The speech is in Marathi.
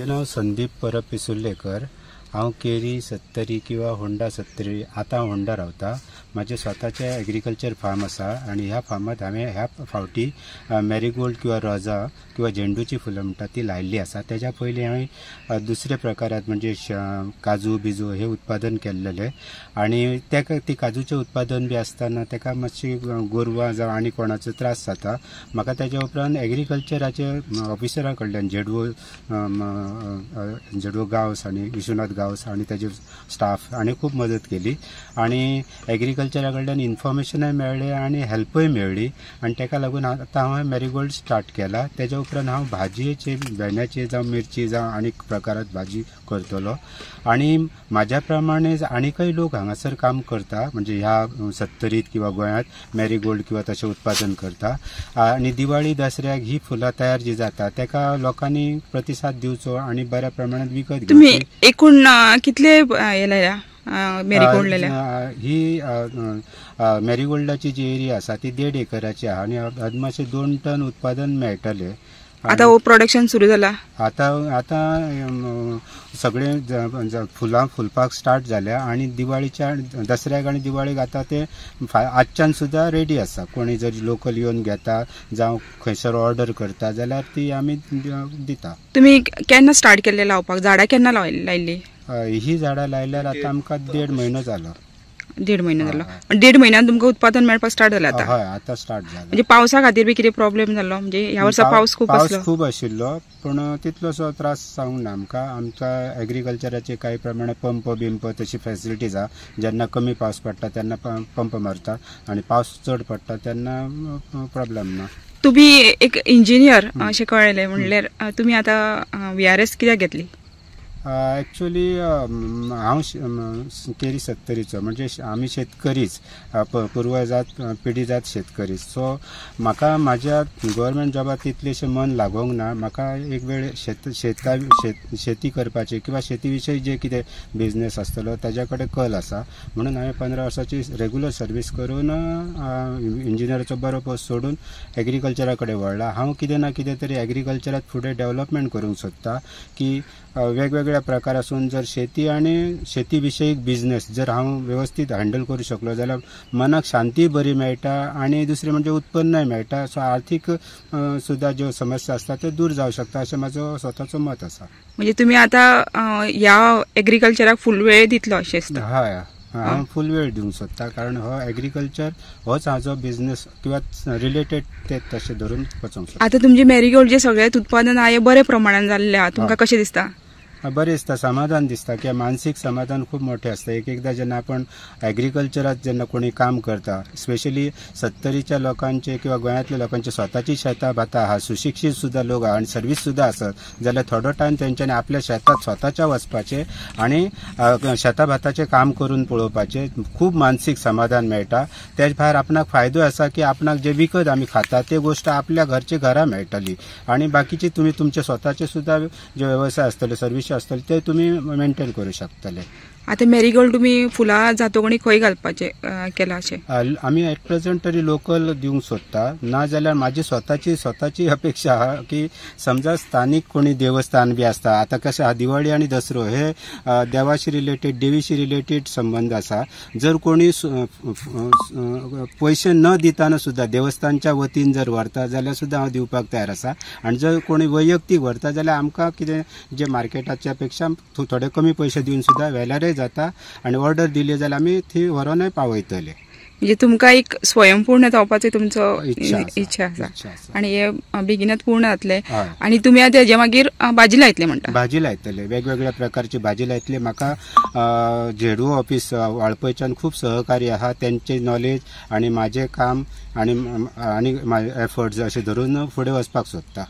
नाव संदीप परब पिसुर्लेकर। हांव केरी 70 किंवा होंडा 70 आता होंडा रावता। माझे स्वतःचे एग्रीकल्चर फार्म असा आणि ह्या फार्मात हांवें ह्या फावटी मॅरीगोल्ड किंवा रोजा किंवा झेंडूची फुलं म्हणटा ती लायल्ली आसा। त्याच्या पयलीं हांवें दुसरे प्रकारात म्हणजे काजू बिजू हे उत्पादन केल्लेले आणि ती काजूचे उत्पादन बी आसतना ताका मातशी गोरवां जावं आनी कोणाचो त्रास जाता। म्हाका त्याच्या उपरांत एग्रीकल्चराचे ऑफिसरा कडल्यान जेडवो गांवस आणि विश्वनाथ गांवस आणि त्याचे स्टाफ आणि खूप मदत केली आणि एग्रीकल्चरा कडल्यान इन्फॉर्मेशनय मेळ्ळें आणि हेल्पय मेळ्ळी आणि ताका लागून आतां हांवें मॅरीगोल्ड स्टार्ट केला। त्याच्या उपरांत हांव भाजयेचे भेंड्याची जावं मिरची जावं आनी प्रकारात भाजी करतलो आणि म्हाज्या प्रमाणे आनीकय लोक हांगासर काम करता म्हणजे ह्या 70 किंवा गोंयांत मॅरीगोल्ड किंवा तशें उत्पादन करता आणि दिवाळी दसऱ्याक ही फुलां तयार जी जाता ताका लोकांनी प्रतिसाद दिवचो आणि बऱ्या प्रमाणात विकत घेवची। तुम्ही एकूण कितले हे लायला मॅरीगोल्ड लायला? ही मॅरीगोल्डाची जी एरिया आसा ती 1.5 एकराची आहा आणि अदमाशे 2 टन उत्पादन मेळटले। आता प्रोडक्शन सुरू जाला? आता सगळे फुलां फुलपाक स्टार्ट जाल्या आणि दिवाळीच्या दसऱ्याक आणि दिवाळीक आता ते आजच्यान सुद्धा रेडी आसा। कोणी जर लोकल येवन घेता जावं खंयसर ऑर्डर करता जाल्यार ती आमी दिता। तुम्ही केन्ना स्टार्ट केल्ले लावपाक? झाडां केन्ना लायल्ली? ही झाडां लायल्यार आता आमकां 1.5 म्हयनो जालो। 1.5 म्हयनो जालो? 1.5 म्हयन्यान तुमकां उत्पादन मेळपाक स्टार्ट जालें आता? हय, आता स्टार्ट जाला। म्हणजे पावसा खातीर बी कितें प्रॉब्लेम जालो? म्हणजे ह्या वर्सा पावस खूप आशिल्लो पण तितलोसो त्रास जावंक ना आमकां। आमच्या एग्रीकल्चराचे काही प्रमाणे पंप बिंप तशी फॅसिलिटीज आहा। जेन्ना कमी पावस पडटा तेन्ना पंप मारता आणि पावस चड पडटा तेन्ना प्रॉब्लेम ना। तुम्ही एक इंजिनियर अशें कळलें म्हणल्यार तुम्ही आता VRS कित्याक घेतली? ॲक्च्युली हांव केरी 70चो म्हणजे आमी शेतकरीच पुर्वजात पिढीजात शेतकरीच। सो म्हाका म्हाज्या गव्हर्मेंट जॉबात तितलेशें मन लागोंक ना। म्हाका एक वेळ शेती करपाची किंवा शेती विशयी जे कितें बिझनेस आसतलो ताज्या कडेन कल आसा म्हणून हांवें 15 वर्साची रेग्युलर सर्वीस करून इंजिनियराचो बरो पोस्ट सोडून एग्रीकल्चरा कडेन वळ्ळा। हांव कितें ना कितें तरी एग्रीकल्चरात फुडें डेव्हलपमेंट करूंक सोदता की वेगवेगळ्या प्रकारासून जर शेती आणि शेती विशयीक बिझनेस जर हांव व्यवस्थित हँडल करू शकलो जाल्यार मनाक शांती बरी मेळटा आणि दुसरें म्हणजे उत्पन्नय मेळटा। सो आर्थीक सुद्धा ज्यो समस्या आसता त्यो दूर जावंक शकता अशें म्हाजो स्वताचो मत आसा। म्हणजे तुम्ही आता ह्या एग्रीकल्चराक फुल वेळ दितलो अशें? हय, हांव फुल वेळ दिवंक सोदता कारण हो एग्रीकल्चर होच हाजो बिझनेस किंवा रिलेटेड ते तशें धरून वचोंक सोदता। आता तुमचे मॅरीगोल्ड जे सगळें उत्पादन आहे बरे प्रमाणात जाल्ले आहा, तुमकां कशें दिसता? बरें दिसता, समाधान दिसता की मानसीक समाधान खूप मोठे असता। एकदा जेन्ना आपण एग्रीकल्चरात जेन्ना कोणी काम करता स्पेशली 70च्या लोकांचे किंवा गोंयांतल्या लोकांचे स्वताची शेतां भातां आहा, सुशिक्षीत सुद्धा लोक आहा आणि सर्वीस सुद्धा आसत जाल्यार थोडो टायम तेंच्यांनी आपल्या शेतात स्वताच्या वचपाचे आणि शेता भाताचे काम करून पळोवपाचे खूप मानसीक समाधान मेळटा। त्याच भायर आपणाक फायदो आसा की आपणाक जे विकत आमी खाता ते गोष्ट आपल्या घरचे घरा मेळटली आणि बाकीचे तुम्ही तुमचे स्वताचे सुद्धा जे व्यवसाय आसतले सर्वीस असतले ते तुम्ही मेंटेन करू शकतले। आता मॅरीगोल्ड तुम्ही फुलां जातोकणी खंय घालपाचे केला अशें? आमी एट प्रेझेंट तरी लोकल दिवंक सोदता, ना जाल्यार म्हाजी स्वताची अपेक्षा आहा की समजा स्थानिक कोणी देवस्थान बी आसता। आता कशें आहा दिवाळी आणि दसरो हे देवाशी रिलेटेड देवीशी रिलेटेड संबंध आसा। जर कोणी पैसे न दिताना सुद्धा देवस्थानच्या वतीन जर व्हरता जाल्यार सुद्धा हांव दिवपाक तयार आसा आणि जर कोणी वैयक्तीक व्हरता जाल्यार आमकां कितें जे मार्केटाच्या पेक्षा थोडे कमी पैसे दिवन सुद्धा वेल्यारय जाता आणि ऑर्डर दिली जाल्यार आमी थी व्हरोनय पावयतले। म्हणजे तुमकां एक स्वयंपूर्ण जावपाचो तुमचो इच्छा आसा आणि हे बेगीनच पूर्ण जातले। आणि तुम्ही आता हेजे मागीर भाजी लायतले म्हणटा? भाजी लायतले, वेगवेगळ्या प्रकारची भाजी लायतले। म्हाका जेडवो ऑफिस वाळपयच्यान खूप सहकारी आहा, त्यांचे नॉलेज आणि माझे काम आणि एफर्ट्स अशें धरून फुडें वचपाक सोदता।